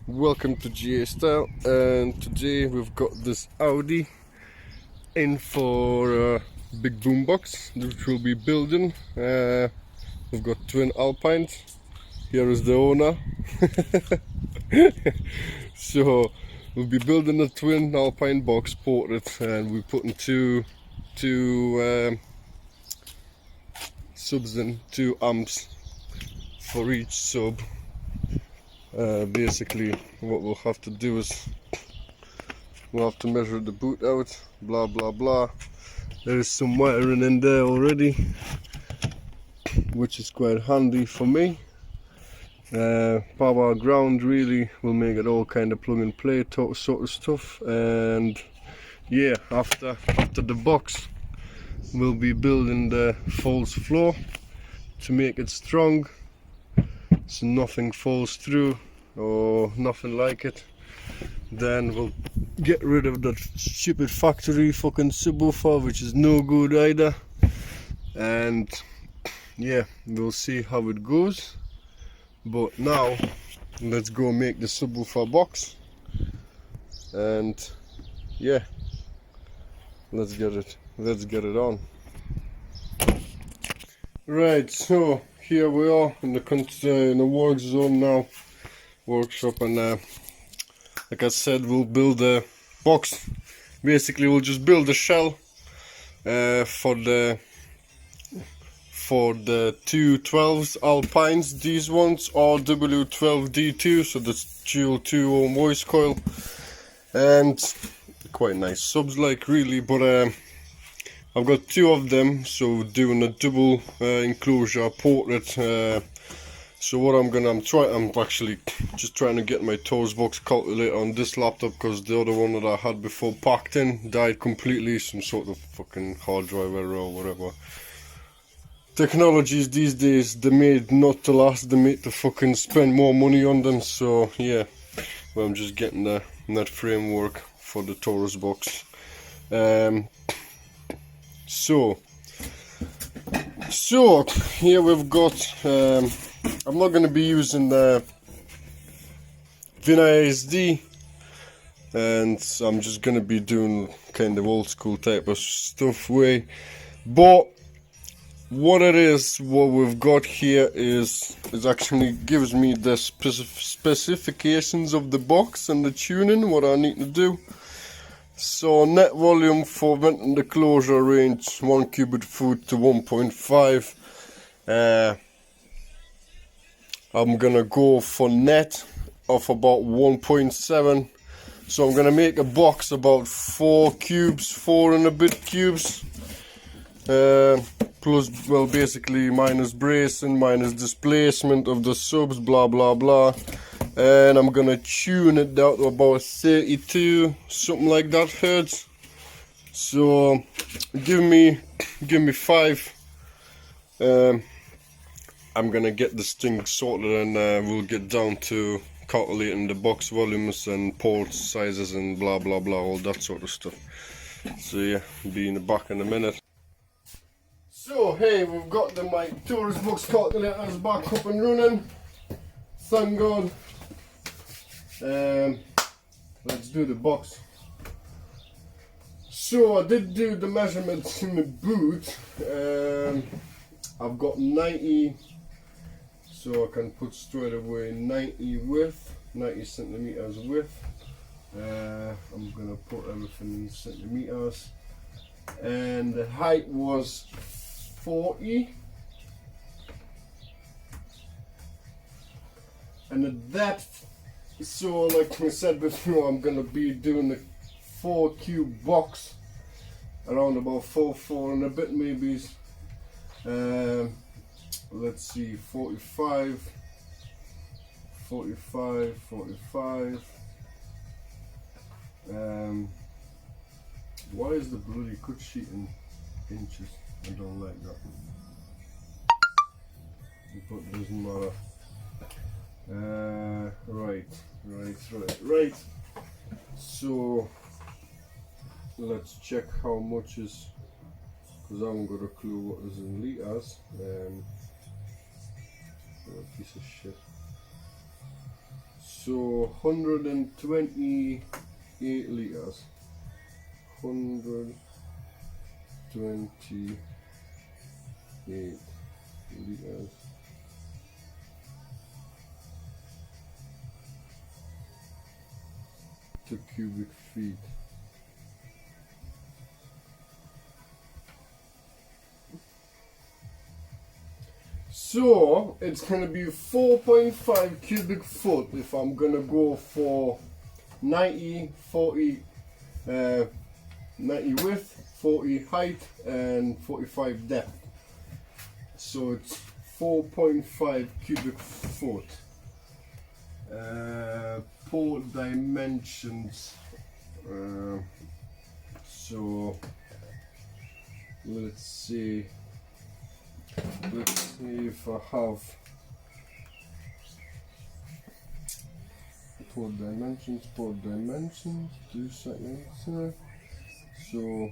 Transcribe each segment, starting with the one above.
welcome to GA Style, and today we've got this Audi in for a big boombox which we'll be building. We've got twin Alpines. Here is the owner. So we'll be building a twin Alpine box portrait, and we're putting two subs in, 2 amps for each sub. Basically what we'll have to do is we'll have to measure the boot out, blah blah blah. There is some wiring in there already, which is quite handy for me. Power ground really will make it all kind of plug and play sort of stuff. And yeah, after the box we'll be building the false floor to make it strong so nothing falls through or nothing like it. Then we'll get rid of that stupid factory fucking subwoofer, which is no good either. And yeah, we'll see how it goes. But now let's go make the subwoofer box, and yeah, let's get it on. Right, so here we are in the work zone now, workshop, and like I said, we'll build a box. Basically we'll just build a shell for the 212s Alpines. These ones are W12D2, so that's dual 2-ohm voice coil, and quite nice subs, like, really. But I've got 2 of them, so doing a double enclosure portrait. So what I'm actually just trying to get my toes box calculator on this laptop, because the other one that I had before packed in died completely, some sort of fucking hard drive error or whatever. Technologies these days, they're made not to last, they're made to fucking spend more money on them. So yeah, well, I'm just getting that framework for the Taurus box. So here we've got, I'm not going to be using the VinISD, and I'm just going to be doing kind of old school type of stuff way. But what we've got here is actually gives me the specifications of the box and the tuning, what I need to do. So net volume for vent and enclosure range 1 cubic foot to 1.5. I'm gonna go for net of about 1.7. So I'm gonna make a box about 4 and a bit cubes. Plus, well, basically minus bracing, minus displacement of the subs, blah blah blah. And I'm gonna tune it down to about 32, something like that, hertz. So give me 5. I'm gonna get this thing sorted, and we'll get down to calculating the box volumes and port sizes and blah blah blah, all that sort of stuff. So yeah, be in the back in a minute. So hey, we've got my Taurus box calculators back up and running, thank God. Let's do the box. So I did do the measurements in the boot. I've got 90, so I can put straight away 90 width, 90 centimeters width. I'm gonna put everything in centimeters, and the height was 40, and the depth, so like I said before, I'm gonna be doing the 4 cube box around about 4 and a bit maybe. Let's see, 45. Why is the bloody cut sheet in inches? I don't like that, but it doesn't matter. Right. So let's check how much is, because I haven't got a clue what is in liters. Piece of shit. So 128 liters. 128 liters. To cubic feet. So it's gonna be 4.5 cubic foot if I'm gonna go for 90, 40, 90 width, 40 height, and 45 depth. So it's 4.5 cubic foot. Port dimensions. So let's see. Let's see if I have port dimensions. 2 seconds. So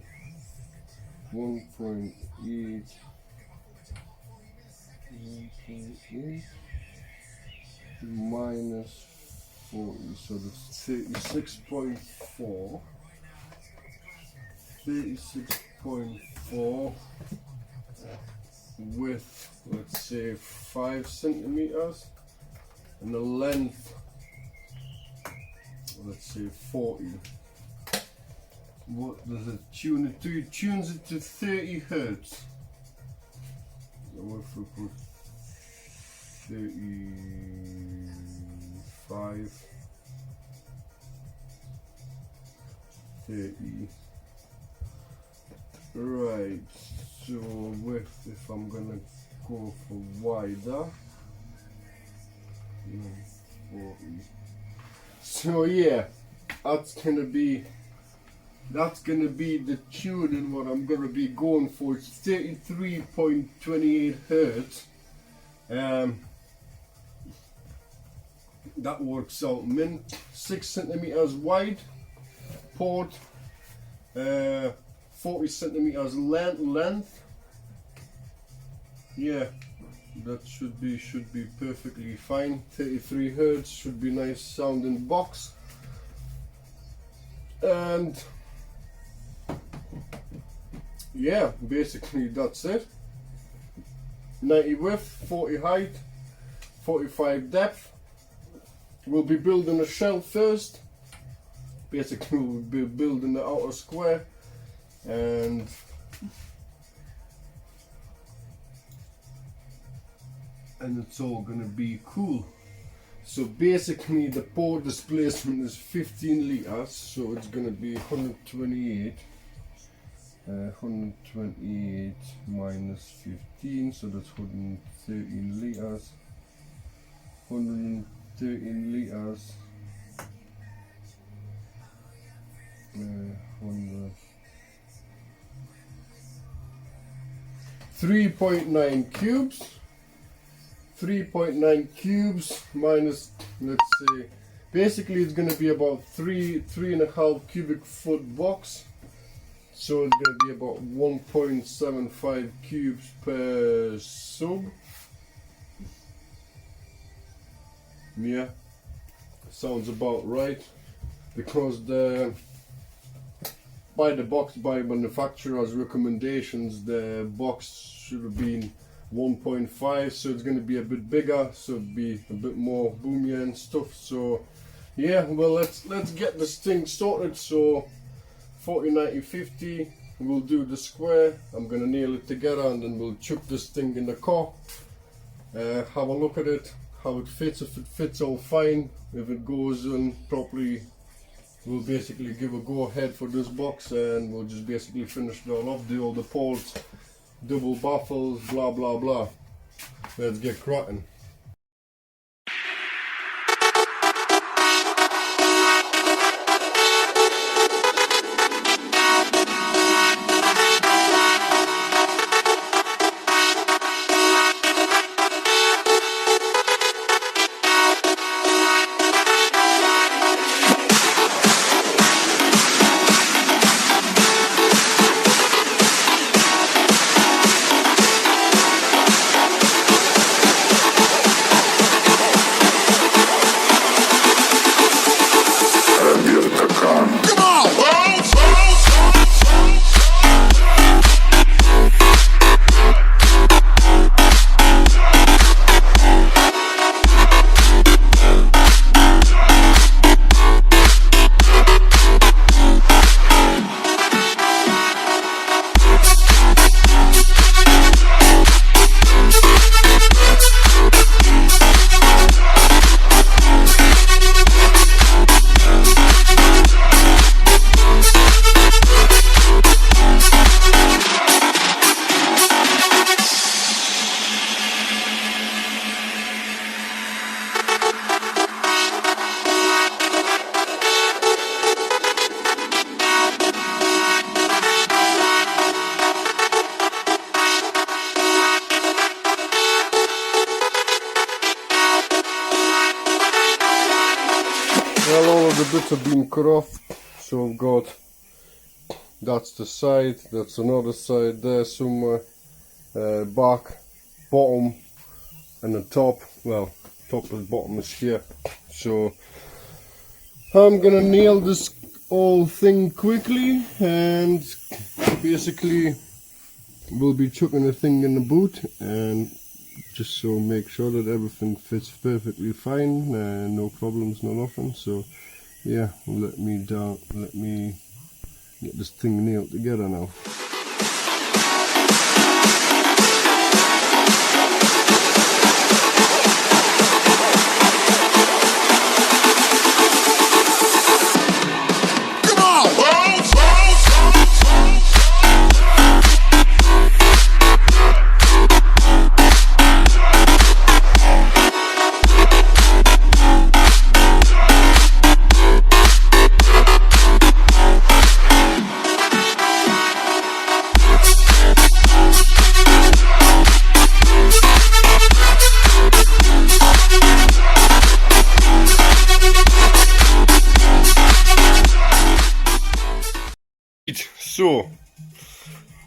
1.8 minus 40, so that's 36.4. 36.4 with, let's say, 5 centimeters, and the length, let's say 40. What does it tune it to? It tunes it to 30 hertz. What if we put 35, 30. Right, so width, if I'm gonna go for wider, 40. So yeah, that's gonna be the tuning. What I'm gonna be going for is 33.28 hertz. That works out min 6 centimeters wide, port, 40 centimeters length. Yeah, that should be perfectly fine. 33 hertz should be nice sounding box. And yeah, basically that's it. 90 width, 40 height, 45 depth. We'll be building a shell first. Basically we'll be building the outer square, and it's all gonna be cool. So basically the port displacement is 15 liters, so it's gonna be 128. 128 minus 15, so that's 113 liters. 113 liters. 3.9 cubes. 3.9 cubes minus, let's say, basically it's going to be about 3.5 cubic foot box. So it's going to be about 1.75 cubes per sub. Yeah, sounds about right, because by manufacturer's recommendations, the box should have been 1.5, so it's going to be a bit bigger, so it'd be a bit more boomier and stuff. So yeah, well, let's get this thing sorted. So 40, 90, 50, we'll do the square. I'm gonna nail it together, and then we'll chuck this thing in the car, have a look at it, how it fits. If it fits all fine, if it goes in properly, we'll basically give a go ahead for this box, and we'll just basically finish it all up, do all the ports, double baffles, blah blah blah. Let's get cracking. Well, all of the bits have been cut off, so I've got, that's the side, that's another side there somewhere, back, bottom, and the top. Well, top and bottom is here. So I'm gonna nail this whole thing quickly, and basically we'll be chucking the thing in the boot, and just so make sure that everything fits perfectly fine, no problems, no nothing. So yeah, let me get this thing nailed together now. So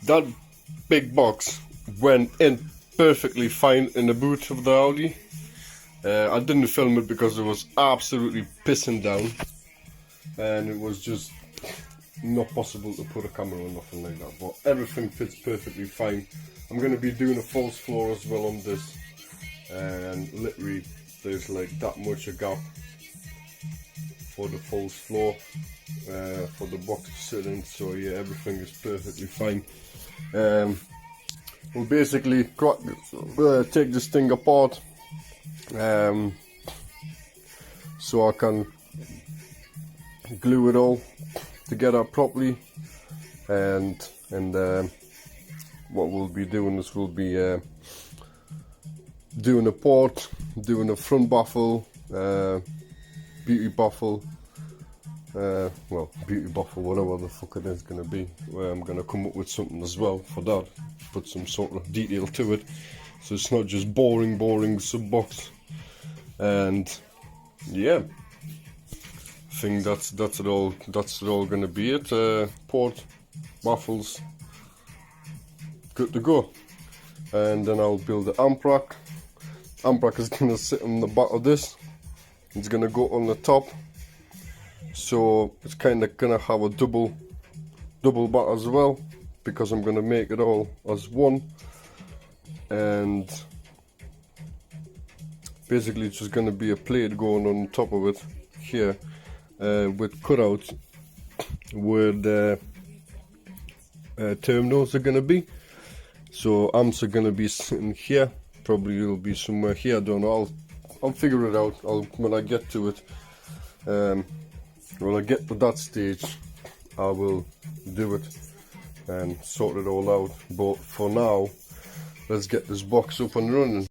that big box went in perfectly fine in the boot of the Audi. I didn't film it because it was absolutely pissing down, and it was just not possible to put a camera or nothing like that, but everything fits perfectly fine. I'm going to be doing a false floor as well on this, and literally there's like that much a gap for the false floor for the box to sit in. So yeah, everything is perfectly fine. We'll basically take this thing apart so I can glue it all together properly, and what we'll be doing is we'll be doing a port, doing a front baffle, beauty baffle, well, beauty baffle, whatever the fuck it is gonna be. I'm gonna come up with something as well for that, put some sort of detail to it, so it's not just boring sub box. And yeah, I think that's it all gonna be it. Port, baffles, good to go. And then I'll build the amp rack. Amp rack is gonna sit on the back of this. It's gonna go on the top, so it's kind of gonna have a double back as well, because I'm gonna make it all as one. And basically it's just gonna be a plate going on top of it here, with cutouts where the terminals are gonna be. So amps are gonna be sitting here, probably it'll be somewhere here, I don't know, I'll figure it out when I get to it. When I get to that stage, I will do it and sort it all out. But for now, let's get this box up and running.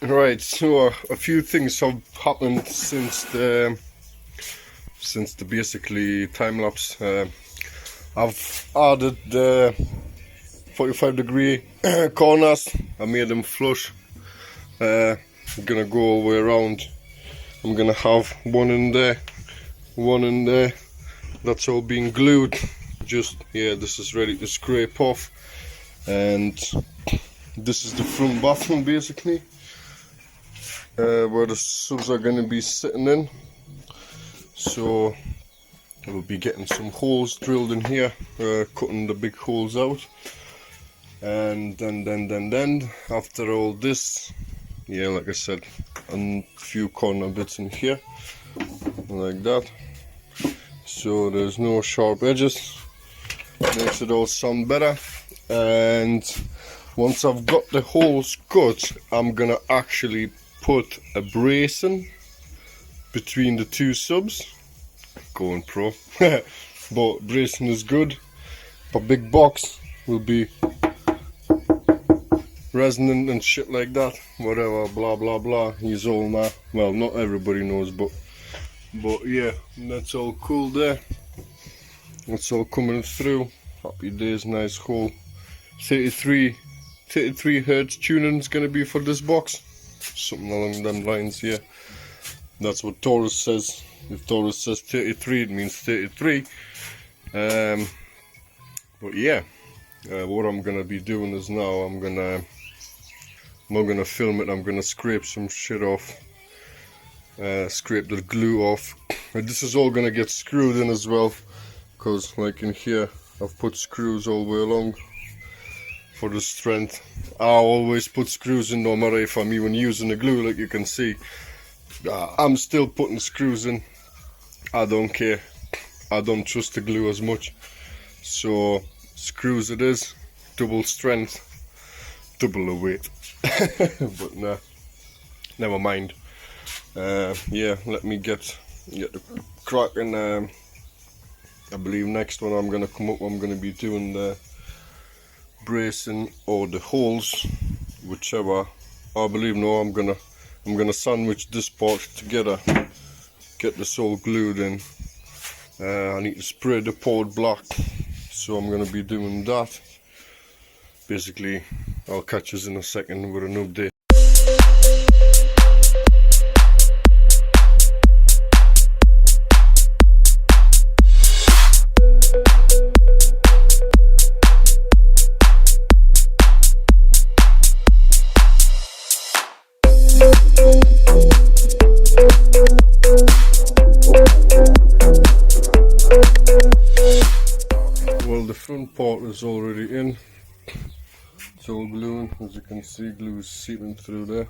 Right, so a few things have happened since the basically time lapse. I've added the 45-degree corners. I made them flush. I'm gonna go all the way around. I'm gonna have one in there, one in there. That's all being glued. Just, yeah, this is ready to scrape off. And this is the front bathroom basically, where the subs are gonna be sitting in. So we'll be getting some holes drilled in here, cutting the big holes out. And then after all this, yeah, like I said, a few corner bits in here like that, so there's no sharp edges, makes it all sound better. And once I've got the holes cut, I'm gonna actually put a bracing between the two subs. Going pro. But bracing is good. A big box will be resonant and shit like that, whatever, blah blah blah. He's all now. Well, not everybody knows, but yeah, that's all cool there. That's all coming through. Happy days, nice hole. 33 hertz tuning is gonna be for this box, something along them lines. Yeah, that's what Taurus says. If Taurus says 33, it means 33. But yeah, what I'm gonna be doing is now I'm not gonna film it. I'm gonna scrape some shit off, scrape the glue off. And this is all gonna get screwed in as well, because like in here I've put screws all the way along for the strength. I always put screws in no matter if I'm even using the glue. Like you can see, I'm still putting screws in. I don't care. I don't trust the glue as much, so screws it is. Double strength, double the weight. But nah, never mind. Yeah, let me get the cracking. I believe next one I'm gonna come up, I'm gonna be doing the bracing or the holes, whichever. I believe no, I'm gonna sandwich this part together, get this all glued in. I need to spray the part black, so I'm gonna be doing that. Basically, I'll catch us in a second with an update. Well, the front part is already in. It's all gluing, as you can see, glue is seeping through there.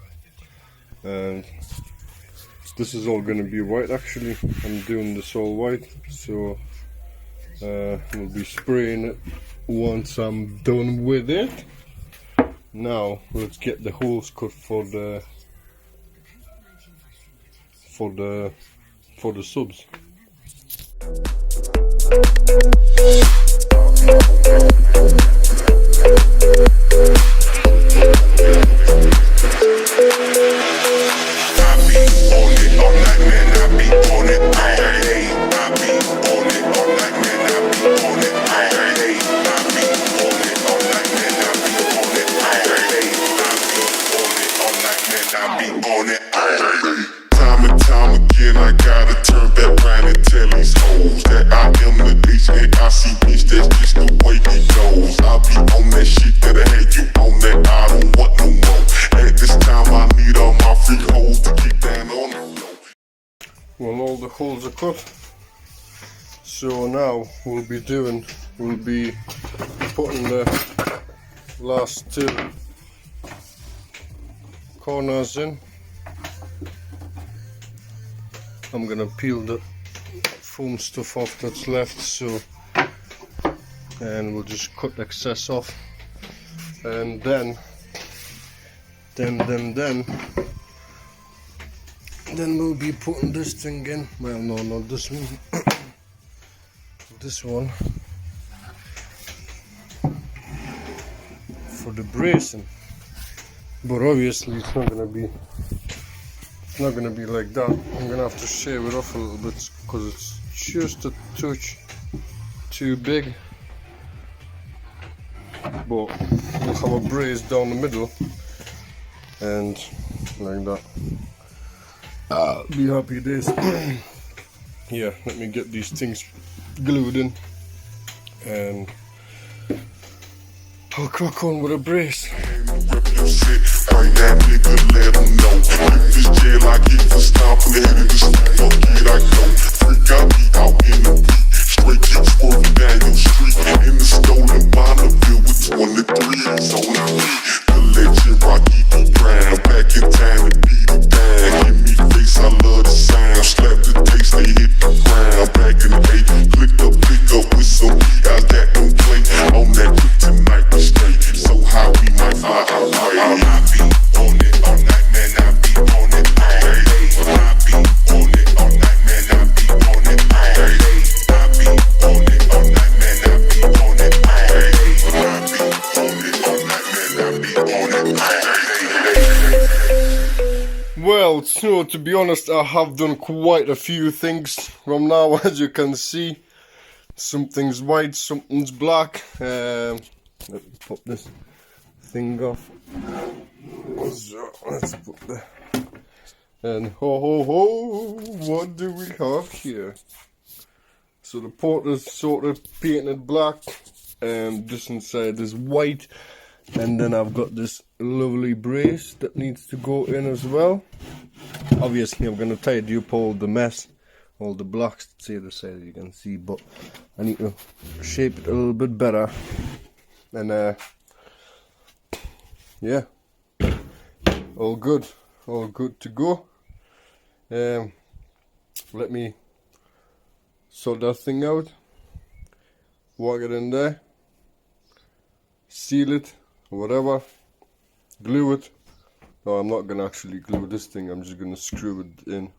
And this is all going to be white actually. I'm doing this all white, so we'll be spraying it once I'm done with it. Now let's get the holes cut for the subs. Well, all the holes are cut, so now we'll be putting the last two corners in. I'm gonna peel the foam stuff off that's left, and we'll just cut the excess off, and then we'll be putting this thing in. Well, no, not this one. This one for the bracing. but obviously it's not gonna be like that. I'm gonna have to shave it off a little bit because it's just a touch too big. But we'll have a brace down the middle and like that. I'll be happy days. Yeah, let me get these things glued in and I'll crack on with a brace. Well, so to be honest, I have done quite a few things from now, as you can see. Something's white, something's black. Let me pop this thing off. So, let's put the... And ho ho ho, what do we have here? So the port is sort of painted black, and this inside is white. And then I've got this lovely brace that needs to go in as well. Obviously I'm going to tidy up all the mess, all the blocks that's either side you can see, but I need to shape it a little bit better. And yeah, all good to go. Let me sort that thing out, walk it in there, seal it, whatever, glue it. No, I'm not gonna actually glue this thing, I'm just gonna screw it in.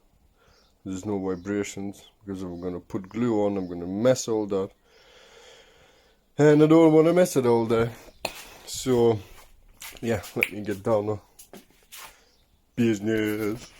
There's no vibrations because I'm gonna put glue on, I'm gonna mess all that, and I don't want to mess it all there. So yeah, let me get down to business.